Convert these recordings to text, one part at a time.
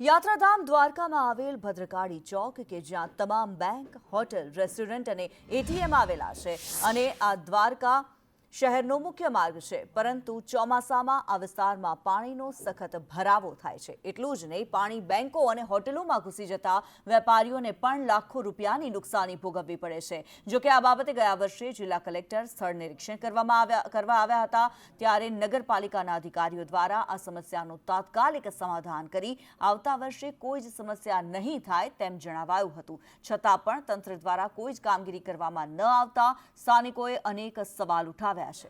યાત્રાધામ દ્વારકામાં આવેલ ભદ્રકાળી ચોક કે જ્યાં તમામ બેંક, હોટલ, રેસ્ટોરન્ટ અને એટીએમ આવેલા છે અને આ દ્વારકા શહેરનો મુખ્ય માર્ગ છે, પરંતુ ચોમાસામાં આ વિસ્તારમાં પાણીનો સખત ભરાવો થાય છે। એટલું જ નહીં, પાણી બેંકો અને હોટલોમાં ઘૂસી જતા વેપારીઓને પણ લાખો રૂપિયાની નુકસાની ભોગવવી પડે છે। જોકે આ બાબતે ગયા વર્ષે જિલ્લા કલેક્ટર સ્થળ નિરીક્ષણ કરવા આવ્યા હતા, ત્યારે નગરપાલિકાના અધિકારીઓ દ્વારા આ સમસ્યાનું તાત્કાલિક સમાધાન કરી આવતા વર્ષે કોઈ જ સમસ્યા નહીં થાય તેમ જણાવાયું હતું। છતાં પણ તંત્ર દ્વારા કોઈ જ કામગીરી કરવામાં ન આવતા સ્થાનિકોએ અનેક સવાલ ઉઠાવ્યા છે।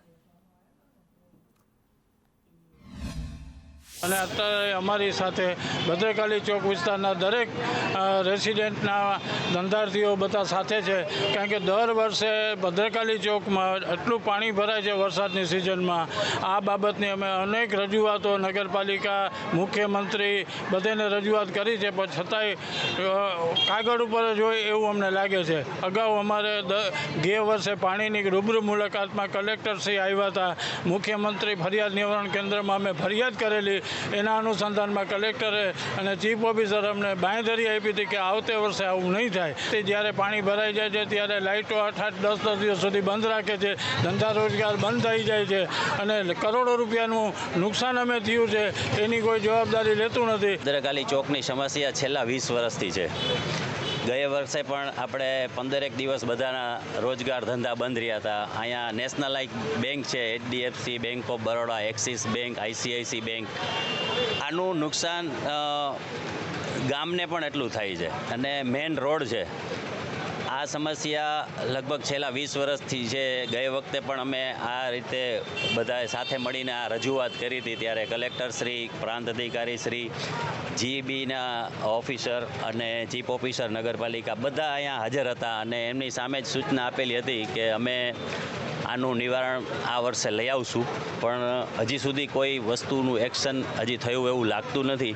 અને અત્યારે અમારી સાથે ભદ્રકાળી ચોક વિસ્તારના દરેક રેસિડેન્ટના ધંધાર્થીઓ બધા સાથે છે, કારણ કે દર વર્ષે ભદ્રકાળી ચોકમાં એટલું પાણી ભરાય છે વરસાદની સિઝનમાં। આ બાબતની અમે અનેક રજૂઆતો નગરપાલિકા, મુખ્યમંત્રી બધેને રજૂઆત કરી છે, પણ છતાંય કાગળ ઉપર જ હોય એવું અમને લાગે છે। અગાઉ અમારે ગયા વર્ષે પાણીની રૂબરૂ મુલાકાતમાં કલેક્ટરશ્રી આવ્યા હતા, મુખ્યમંત્રી ફરિયાદ નિવારણ કેન્દ્રમાં અમે ફરિયાદ કરેલી। એના અનુસંધાનમાં કલેક્ટરે અને ચીફ ઓફિસર અમને બાંયધરી આપી હતી કે આવતે વર્ષે આવું નહીં થાય। જ્યારે પાણી ભરાઈ જાય છે ત્યારે લાઇટો 8-10 દિવસ સુધી બંધ રાખે છે, ધંધા રોજગાર બંધ થઈ જાય છે અને કરોડો રૂપિયાનું નુકસાન અમે થયું છે, એની કોઈ જવાબદારી લેતું નથી। ભદ્રકાળી ચોકની સમસ્યા છેલ્લા 20 વર્ષથી છે। ગયા વર્ષે પણ આપણે 15 દિવસ બધાના રોજગાર ધંધા બંધ રહ્યા હતા। અહીંયા નેશનલાઇઝ બેંક છે, HDFC, bank of Baroda, axis bank, ICICI bank, આનું નુકસાન ગામને પણ એટલું થાય છે અને મેઇન રોડ છે। આ સમસ્યા લગભગ છેલ્લા 20 વર્ષથી છે। ગઈ વખતે પણ અમે આ રીતે બધાએ સાથે મળીને આ રજૂઆત કરી હતી, ત્યારે કલેક્ટરશ્રી, પ્રાંત અધિકારીશ્રી, GBના ઓફિસર અને ચીફ ઓફિસર નગરપાલિકા બધા અહીંયા હાજર હતા અને એમની સામે જ સૂચના આપેલી હતી કે અમે આનું નિવારણ આ વર્ષે લઈ આવશું, પણ હજી સુધી કોઈ વસ્તુનું એક્શન હજી થયું એવું લાગતું નથી।